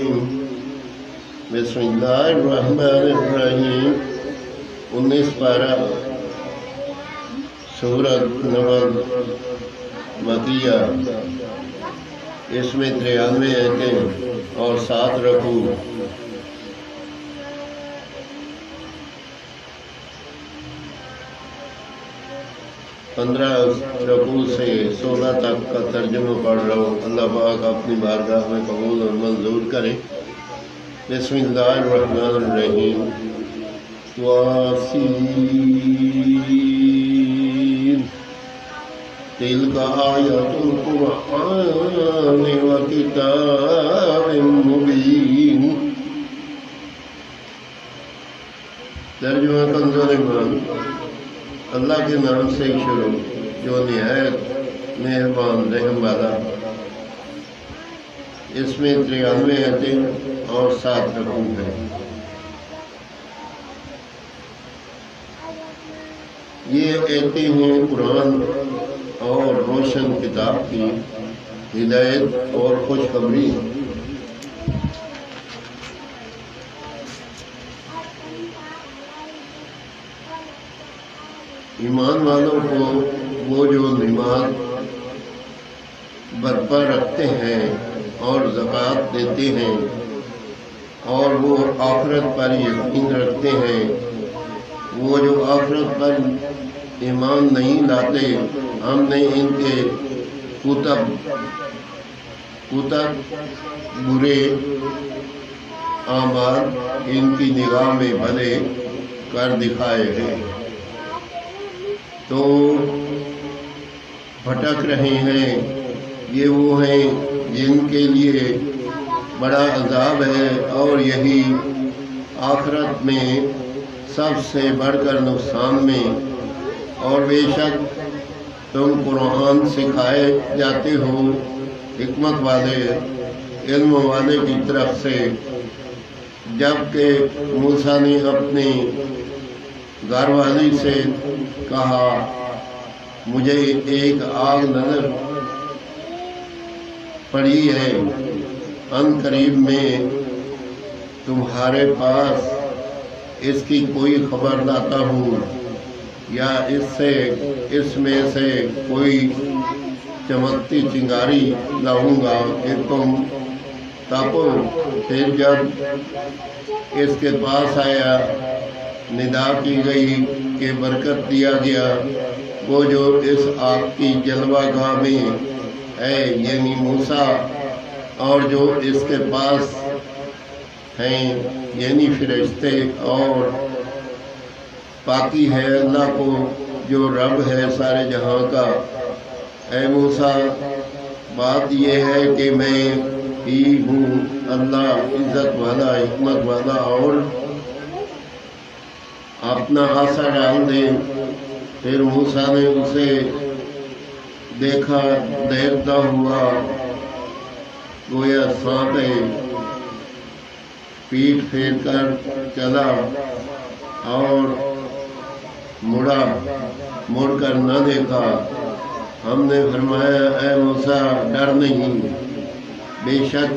الرجیم بسم اللہ الرحمن الرحیم 19 پارہ سورۃ نبل مکیہ، اس میں 93 آیتیں اور 7 رکوع۔ 15 رکوع سے 16 تک کا ترجمہ پڑھ رہا ہوں۔ اللہ پاک اپنی بارگاہ میں قبول اور منظور کرے۔ بسم اللہ الرحمن الرحیم۔ یاسین تلک آیات القرآن و کتاب مبین۔ ترجمہ کنز ایمان۔ اللہ کے نام سے شروع جو نہایت مہربان رحم والا۔ اس میں 93 آیتیں اور 7 رکوع ہیں۔ یہ آیتیں ہیں قرآن اور روشن کتاب کی ہدایت اور خوشخبری۔ ایمان والوں کو وہ جو نماز برپا رکھتے ہیں اور زکوٰۃ دیتے ہیں اور وہ آخرت پر یقین رکھتے ہیں، وہ جو آخرت پر ایمان نہیں لاتے، ہم نے ان کے برے اعمال ان کی نگاہ میں بھلے کر دکھائے ہیں، تو بھٹک رہے ہیں۔ یہ وہ ہیں جن کے لیے بڑا عذاب ہے، اور یہی آخرت میں سب سے بڑھ کر نقصان میں۔ اور بے شک تم قرآن سکھائے جاتے ہو حکمت والے علم والے کی طرف سے، جبکہ موسیٰ نے اپنی گھر والی سے کہا مجھے ایک آگ نظر پڑی ہے، ان قریب میں تمہارے پاس اس کی کوئی خبر لاتا ہوں، یا اس میں سے کوئی چمکتی چنگاری لاؤں گا کہ تم تاپو۔ پھر جب اس کے پاس آیا، ندا کی گئی کہ برکت دیا گیا وہ جو اس آگ کی جلوہ گاہ میں ہے، یعنی موسیٰ، اور جو اس کے پاس ہیں یعنی فرشتے، اور پاکی ہے اللہ کو جو رب ہے سارے جہاں کا۔ اے موسیٰ، بات یہ ہے کہ میں ہی ہوں اللہ عزت والا حکمت والا، اور اپنا عصا ڈال دے۔ پھر موسیٰ نے اسے دیکھا دیکھتا ہوا گویا سانپ ہے، پیٹھ پھیر کر چلا اور مڑ کر نہ دیکھا۔ ہم نے فرمایا اے موسیٰ ڈر نہیں، بے شک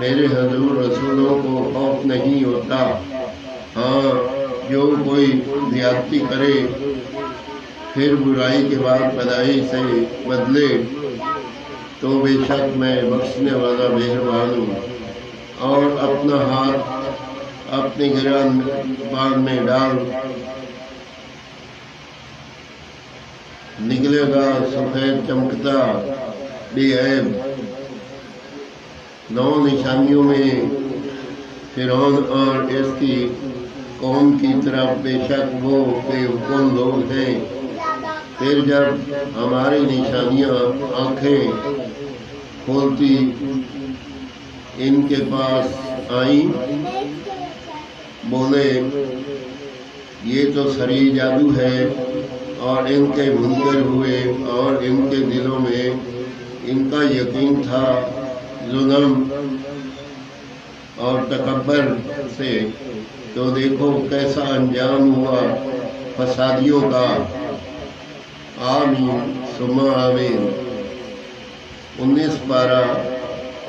میرے حضور رسولوں کو خوف نہیں ہوتا، ہاں جو کوئی زیادتی کرے پھر برائی کے بعد بھلائی سے بدلے تو بے شک میں بخشنے والا مہربان ہوں۔ اور اپنا ہاتھ اپنے گریبان میں ڈال، نکلے گا سفید چمکتا بے عیب۔ 9 نشانیوں میں فرعون اور اس کی قوم کی طرف بے شک وہ بے حکم لوگ ہیں۔ پھر جب ہماری نشانیاں آنکھیں کھولتی ان کے پاس آئیں، بولے یہ تو سری جادو ہے، اور ان کے منکر ہوئے اور ان کے دلوں میں ان کا یقین تھا ظلم اور تکبر سے، تو دیکھو کیسا انجام ہوا فسادیوں کا۔ آمین ثم آمین۔ 19 پارہ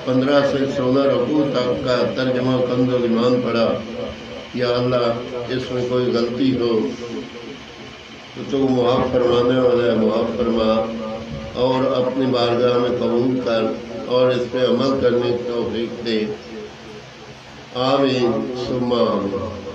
15 سے 16 رکوع تک کا ترجمہ کنز الایمان پڑھا، یا اللہ اس میں کوئی غلطی ہو تو معاف فرمانے والا ہے، معاف فرما اور اپنی بارگاہ میں قبول کر اور اس پہ عمل کرنے کی توفیق دے، آمین ثم آمین۔